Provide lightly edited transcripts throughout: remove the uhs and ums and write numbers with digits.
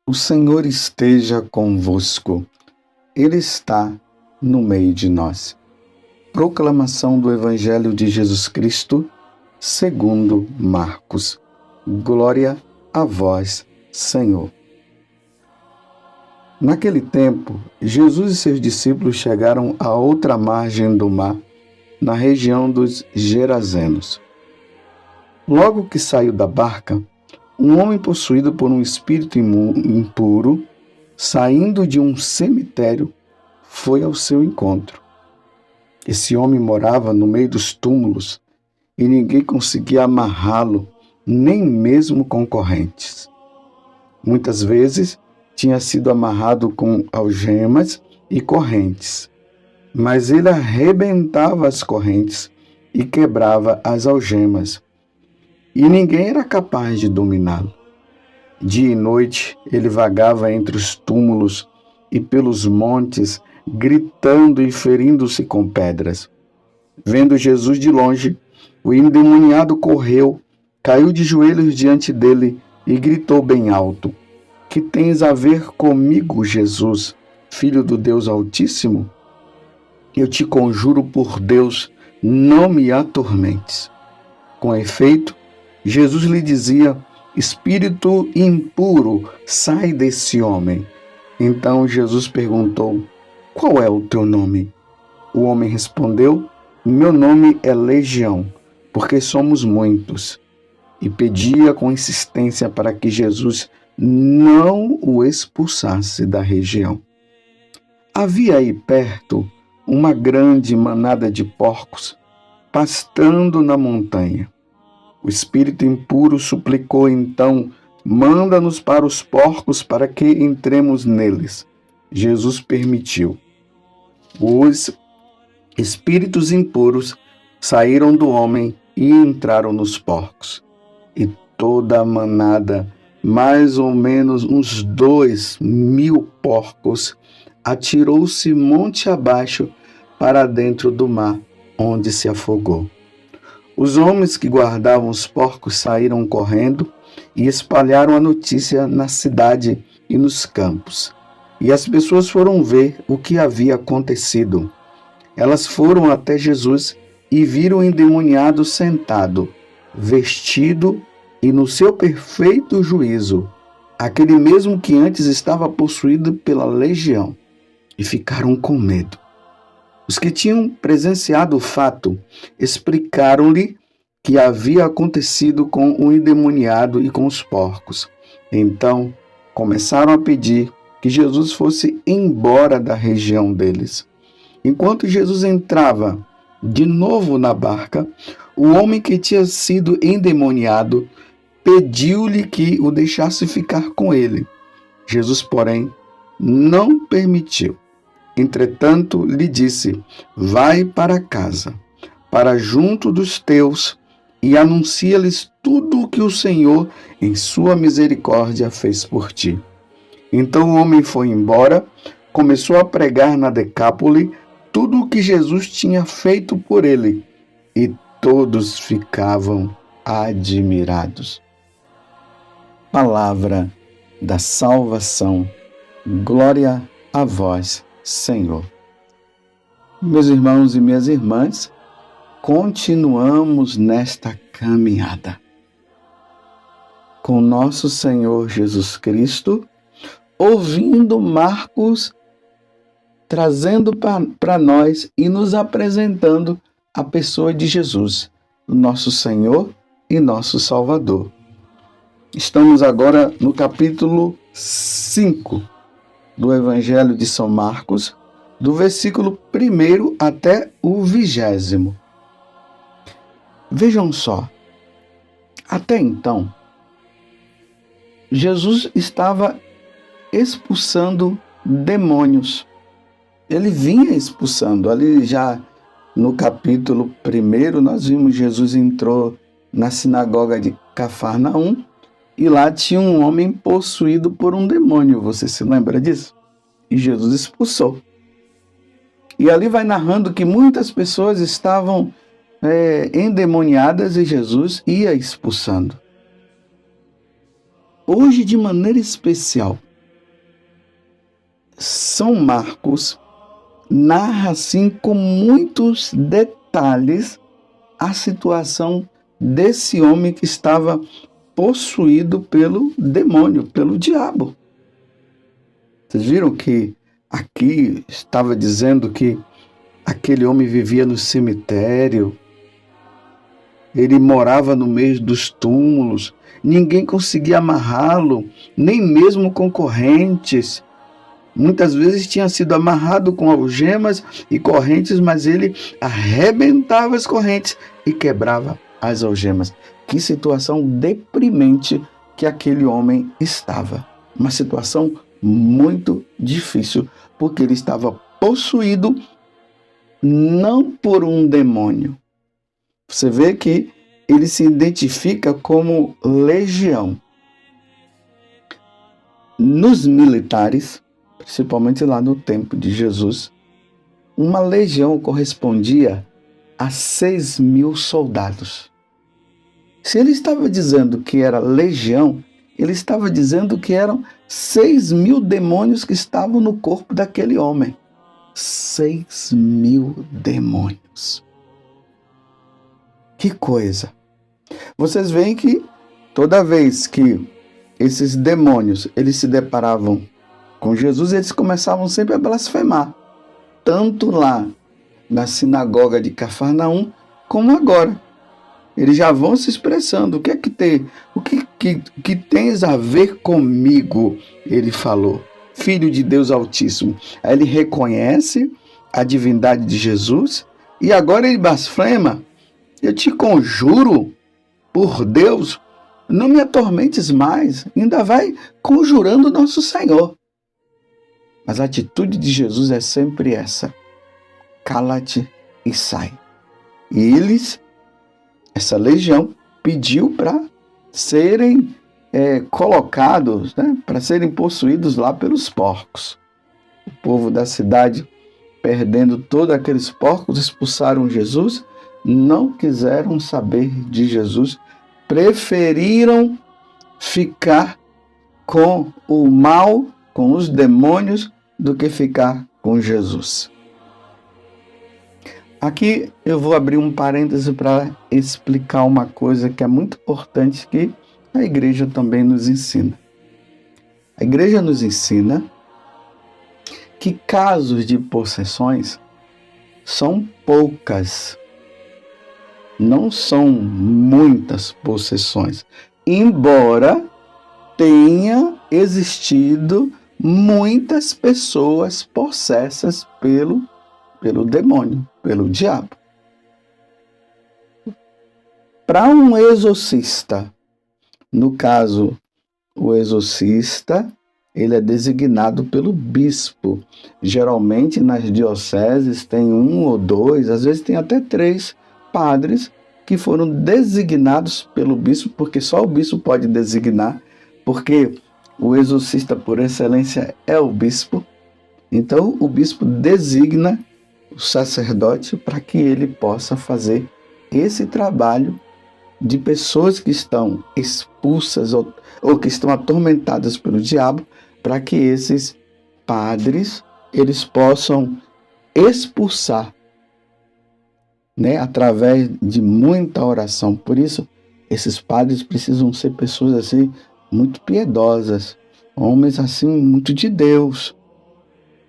O Senhor esteja convosco. Ele está no meio de nós. Proclamação do Evangelho de Jesus Cristo, segundo Marcos. Glória a vós, Senhor. Naquele tempo, Jesus e seus discípulos chegaram à outra margem do mar, na região dos Gerazenos. Logo que saiu da barca, um homem possuído por um espírito impuro, saindo de um cemitério, foi ao seu encontro. Esse homem morava no meio dos túmulos e ninguém conseguia amarrá-lo, nem mesmo com correntes. Muitas vezes tinha sido amarrado com algemas e correntes, mas ele arrebentava as correntes e quebrava as algemas, e ninguém era capaz de dominá-lo. Dia e noite ele vagava entre os túmulos e pelos montes, gritando e ferindo-se com pedras. Vendo Jesus de longe, o endemoniado correu, caiu de joelhos diante dele e gritou bem alto: "Que tens a ver comigo, Jesus, Filho do Deus Altíssimo? Eu te conjuro por Deus, não me atormentes." Com efeito, Jesus lhe dizia: "Espírito impuro, sai desse homem." Então Jesus perguntou: "Qual é o teu nome?" O homem respondeu: "Meu nome é Legião, porque somos muitos." E pedia com insistência para que Jesus não o expulsasse da região. Havia aí perto uma grande manada de porcos pastando na montanha. O espírito impuro suplicou então: "Manda-nos para os porcos para que entremos neles." Jesus permitiu. Os espíritos impuros saíram do homem e entraram nos porcos. E toda a manada, mais ou menos uns 2.000 porcos, atirou-se monte abaixo para dentro do mar, onde se afogou. Os homens que guardavam os porcos saíram correndo e espalharam a notícia na cidade e nos campos. E as pessoas foram ver o que havia acontecido. Elas foram até Jesus e viram o endemoniado sentado, vestido e no seu perfeito juízo, aquele mesmo que antes estava possuído pela legião, e ficaram com medo. Os que tinham presenciado o fato explicaram-lhe que havia acontecido com o endemoniado e com os porcos. Então começaram a pedir que Jesus fosse embora da região deles. Enquanto Jesus entrava de novo na barca, o homem que tinha sido endemoniado pediu-lhe que o deixasse ficar com ele. Jesus, porém, não permitiu. Entretanto, lhe disse: "Vai para casa, para junto dos teus, e anuncia-lhes tudo o que o Senhor, em sua misericórdia, fez por ti." Então o homem foi embora, começou a pregar na Decápole tudo o que Jesus tinha feito por ele, e todos ficavam admirados. Palavra da salvação. Glória a vós, Senhor. Meus irmãos e minhas irmãs, continuamos nesta caminhada com nosso Senhor Jesus Cristo, ouvindo Marcos trazendo para nós e nos apresentando a pessoa de Jesus, nosso Senhor e nosso Salvador. Estamos agora no capítulo 5 do Evangelho de São Marcos, do versículo 1 até o 20º. Vejam só, até então, Jesus estava expulsando demônios. Ele vinha expulsando. Ali já no capítulo 1, nós vimos Jesus entrou na sinagoga de Cafarnaum e lá tinha um homem possuído por um demônio. Você se lembra disso? E Jesus expulsou. E ali vai narrando que muitas pessoas estavam endemoniadas e Jesus ia expulsando. Hoje, de maneira especial, São Marcos narra assim com muitos detalhes a situação desse homem que estava possuído pelo demônio, pelo diabo. Vocês viram que aqui estava dizendo que aquele homem vivia no cemitério, ele morava no meio dos túmulos, ninguém conseguia amarrá-lo, nem mesmo concorrentes. Muitas vezes tinha sido amarrado com algemas e correntes, mas ele arrebentava as correntes e quebrava as algemas. Que situação deprimente que aquele homem estava. Uma situação muito difícil, porque ele estava possuído não por um demônio. Você vê que ele se identifica como legião. Nos militares, principalmente lá no tempo de Jesus, uma legião correspondia a 6.000 soldados. Se ele estava dizendo que era legião, ele estava dizendo que eram 6.000 demônios que estavam no corpo daquele homem. 6.000 demônios. Que coisa! Vocês veem que toda vez que esses demônios eles se deparavam com Jesus, eles começavam sempre a blasfemar, tanto lá na sinagoga de Cafarnaum, como agora. Eles já vão se expressando. O que é que tem? O que tens a ver comigo? Ele falou. Filho de Deus Altíssimo. Aí ele reconhece a divindade de Jesus e agora ele blasfema. Eu te conjuro, por Deus, não me atormentes mais. Ainda vai conjurando nosso Senhor. Mas a atitude de Jesus é sempre essa. Cala-te e sai. E eles, essa legião, pediu para serem colocados, para serem possuídos lá pelos porcos. O povo da cidade, perdendo todos aqueles porcos, expulsaram Jesus, não quiseram saber de Jesus, preferiram ficar com o mal, com os demônios, do que ficar com Jesus. Aqui eu vou abrir um parêntese para explicar uma coisa que é muito importante que a igreja também nos ensina. A igreja nos ensina que casos de possessões são poucas, não são muitas possessões, embora tenha existido muitas pessoas possessas pelo demônio, pelo diabo. Para um exorcista, no caso, o exorcista, ele é designado pelo bispo. Geralmente, nas dioceses, tem 1 ou 2, às vezes tem até 3 padres que foram designados pelo bispo, porque só o bispo pode designar, porque o exorcista por excelência é o bispo. Então, o bispo designa o sacerdote para que ele possa fazer esse trabalho de pessoas que estão expulsas ou que estão atormentadas pelo diabo, para que esses padres eles possam expulsar, através de muita oração. Por isso, esses padres precisam ser pessoas assim muito piedosas, homens assim muito de Deus,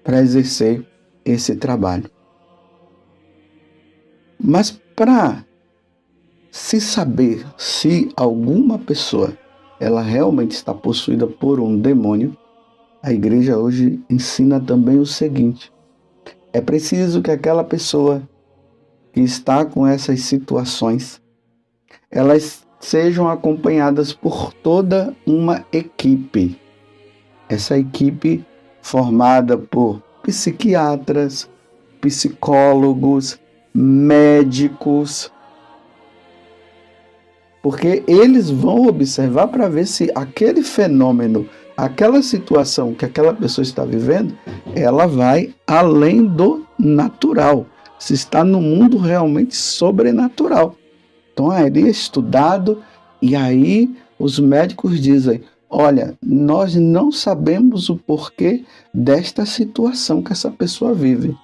para exercer esse trabalho. Mas para se saber se alguma pessoa ela realmente está possuída por um demônio, a igreja hoje ensina também o seguinte: é preciso que aquela pessoa que está com essas situações, elas sejam acompanhadas por toda uma equipe. Essa equipe formada por psiquiatras, psicólogos, médicos, porque eles vão observar para ver se aquele fenômeno, aquela situação que aquela pessoa está vivendo, ela vai além do natural, se está no mundo realmente sobrenatural. Então, ele é estudado e aí os médicos dizem: olha, nós não sabemos o porquê desta situação que essa pessoa vive.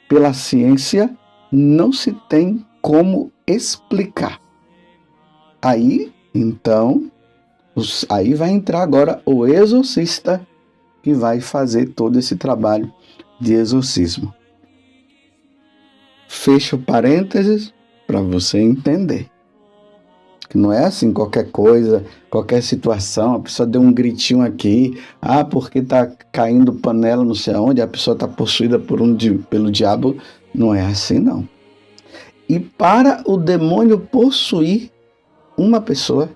Pela ciência, não se tem como explicar. Aí, então, aí vai entrar agora o exorcista, que vai fazer todo esse trabalho de exorcismo. Fecho parênteses para você entender. Que não é assim qualquer coisa, qualquer situação, a pessoa deu um gritinho aqui, porque está caindo panela não sei aonde, a pessoa está possuída pelo diabo. Não é assim, não. E para o demônio possuir uma pessoa,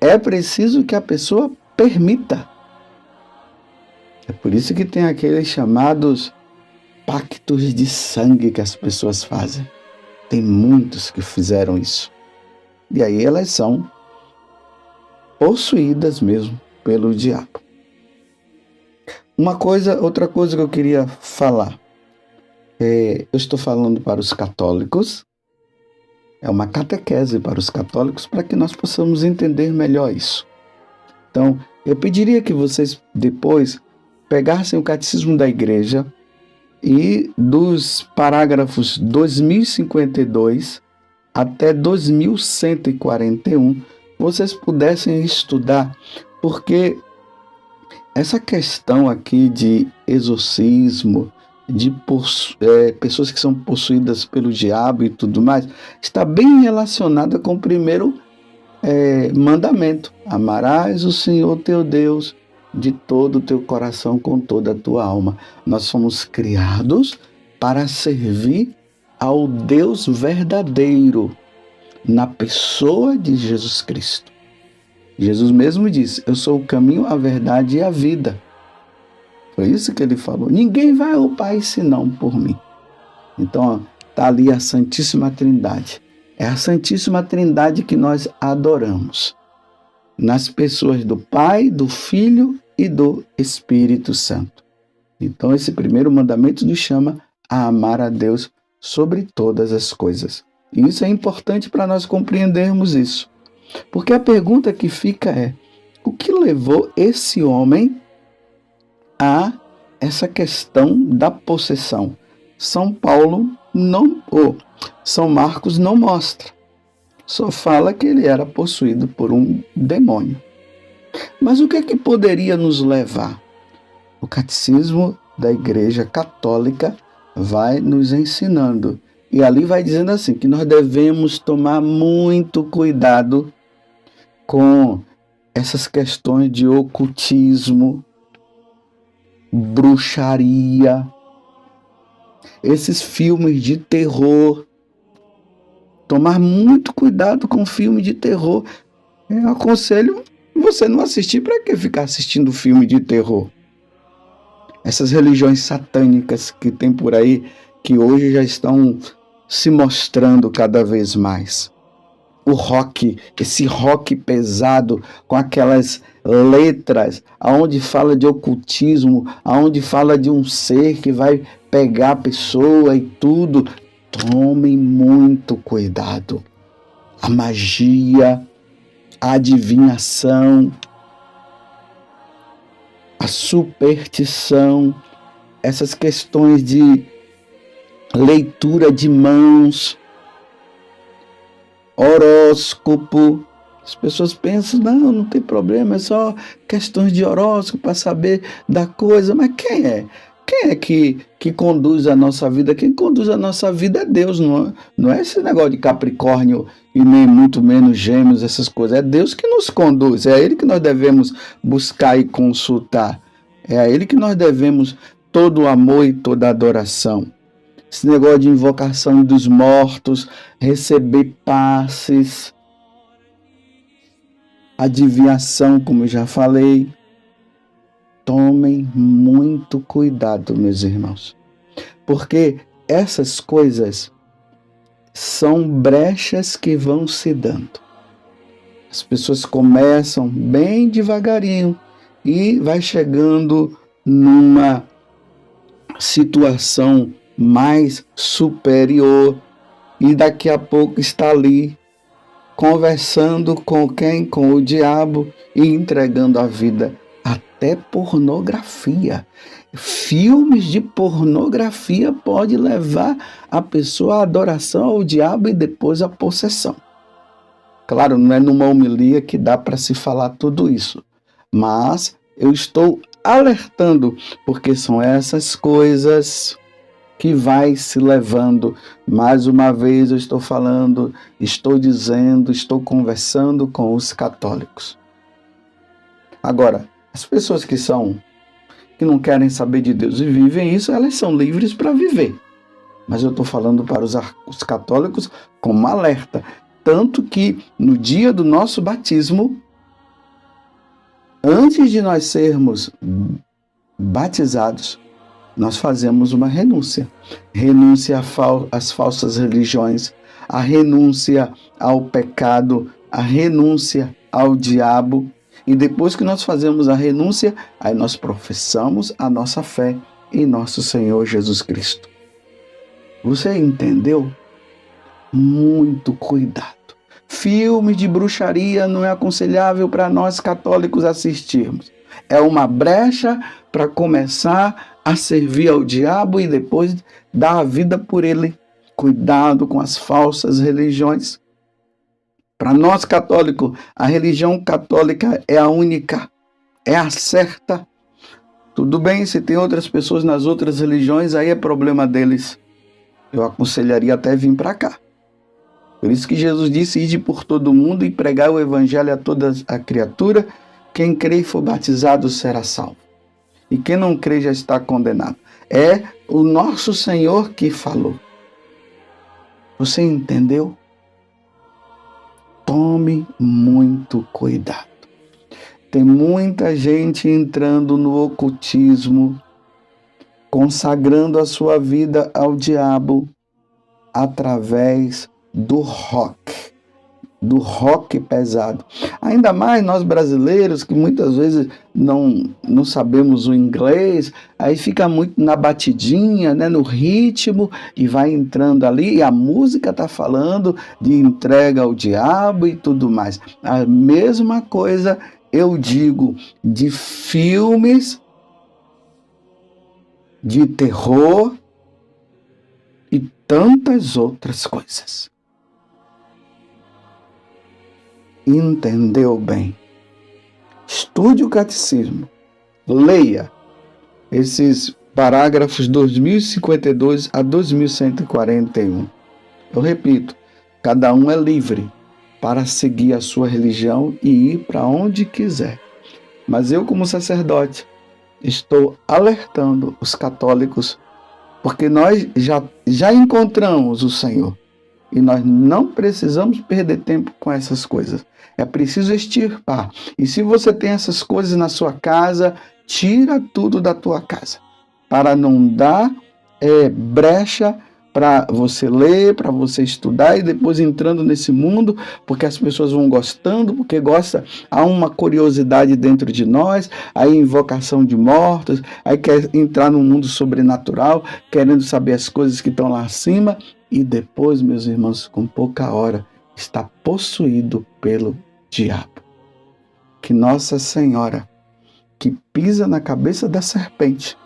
é preciso que a pessoa permita. É por isso que tem aqueles chamados pactos de sangue que as pessoas fazem. Tem muitos que fizeram isso. E aí elas são possuídas mesmo pelo diabo. Outra coisa que eu queria falar. Eu estou falando para os católicos. É uma catequese para os católicos para que nós possamos entender melhor isso. Então, eu pediria que vocês depois pegassem o Catecismo da Igreja e dos parágrafos 2052 até 2141, vocês pudessem estudar, porque essa questão aqui de exorcismo, de pessoas que são possuídas pelo diabo e tudo mais, está bem relacionada com o primeiro mandamento. Amarás o Senhor teu Deus de todo o teu coração, com toda a tua alma. Nós somos criados para servir ao Deus verdadeiro, na pessoa de Jesus Cristo. Jesus mesmo disse: eu sou o caminho, a verdade e a vida. Foi isso que ele falou. Ninguém vai ao Pai senão por mim. Então, está ali a Santíssima Trindade. É a Santíssima Trindade que nós adoramos, nas pessoas do Pai, do Filho e do Espírito Santo. Então, esse primeiro mandamento nos chama a amar a Deus sobre todas as coisas. E isso é importante para nós compreendermos isso. Porque a pergunta que fica é: o que levou esse homem a essa questão da possessão? São Marcos não mostra. Só fala que ele era possuído por um demônio. Mas o que é que poderia nos levar? O Catecismo da Igreja Católica vai nos ensinando. E ali vai dizendo assim, que nós devemos tomar muito cuidado com essas questões de ocultismo, bruxaria, esses filmes de terror. Tomar muito cuidado com filme de terror. Eu aconselho você não assistir. Para que ficar assistindo filme de terror? Essas religiões satânicas que tem por aí, que hoje já estão se mostrando cada vez mais. O rock, esse rock pesado, com aquelas letras, aonde fala de ocultismo, aonde fala de um ser que vai pegar a pessoa e tudo. Tomem muito cuidado. A magia, a adivinhação, a superstição, essas questões de leitura de mãos, horóscopo. As pessoas pensam, não tem problema, é só questões de horóscopo para saber da coisa. Mas quem é? Quem é que conduz a nossa vida? Quem conduz a nossa vida é Deus, não é esse negócio de Capricórnio e nem muito menos Gêmeos, essas coisas. É Deus que nos conduz, é a Ele que nós devemos buscar e consultar. É a Ele que nós devemos todo o amor e toda a adoração. Esse negócio de invocação dos mortos, receber passes, adivinhação, como eu já falei. Tomem muito cuidado, meus irmãos, porque essas coisas são brechas que vão se dando. As pessoas começam bem devagarinho e vai chegando numa situação mais superior e daqui a pouco está ali conversando com quem? Com o diabo e entregando a vida. Até pornografia. Filmes de pornografia pode levar a pessoa à adoração ao diabo e depois à possessão. Claro, não é numa homilia que dá para se falar tudo isso, mas eu estou alertando, porque são essas coisas que vai se levando. Mais uma vez eu estou falando, estou dizendo, estou conversando com os católicos. Agora, as pessoas que não querem saber de Deus e vivem isso, elas são livres para viver. Mas eu estou falando para os católicos como alerta. Tanto que no dia do nosso batismo, antes de nós sermos batizados, nós fazemos uma renúncia. Renúncia às falsas religiões, a renúncia ao pecado, a renúncia ao diabo. E depois que nós fazemos a renúncia, aí nós professamos a nossa fé em nosso Senhor Jesus Cristo. Você entendeu? Muito cuidado. Filme de bruxaria não é aconselhável para nós católicos assistirmos. É uma brecha para começar a servir ao diabo e depois dar a vida por ele. Cuidado com as falsas religiões. Para nós católicos, a religião católica é a única, é a certa. Tudo bem, se tem outras pessoas nas outras religiões, aí é problema deles. Eu aconselharia até vir para cá. Por isso que Jesus disse, ide por todo mundo e pregar o evangelho a toda a criatura. Quem crê e for batizado será salvo. E quem não crê já está condenado. É o nosso Senhor que falou. Você entendeu? Tome muito cuidado. Tem muita gente entrando no ocultismo, consagrando a sua vida ao diabo através do rock pesado. Ainda mais nós brasileiros, que muitas vezes não sabemos o inglês, aí fica muito na batidinha, né, no ritmo, e vai entrando ali, e a música está falando de entrega ao diabo e tudo mais. A mesma coisa eu digo de filmes de terror e tantas outras coisas. Entendeu bem? Estude o catecismo. Leia esses parágrafos 2052 a 2141. Eu repito, cada um é livre para seguir a sua religião e ir para onde quiser. Mas eu, como sacerdote, estou alertando os católicos, porque nós já encontramos o Senhor. E nós não precisamos perder tempo com essas coisas. É preciso extirpar. E se você tem essas coisas na sua casa, tira tudo da tua casa. Para não dar brecha para você ler, para você estudar e depois entrando nesse mundo, porque as pessoas vão gostando, porque há uma curiosidade dentro de nós, aí invocação de mortos, aí quer entrar no mundo sobrenatural, querendo saber as coisas que estão lá acima, e depois, meus irmãos, com pouca hora, está possuído pelo diabo. Que Nossa Senhora, que pisa na cabeça da serpente,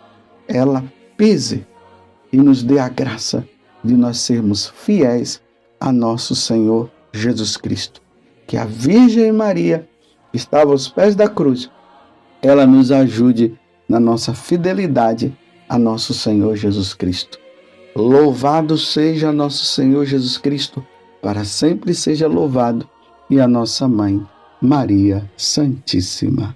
ela pise e nos dê a graça de nós sermos fiéis a nosso Senhor Jesus Cristo. Que a Virgem Maria, que estava aos pés da cruz, ela nos ajude na nossa fidelidade a nosso Senhor Jesus Cristo. Louvado seja nosso Senhor Jesus Cristo, para sempre seja louvado, e a nossa Mãe, Maria Santíssima.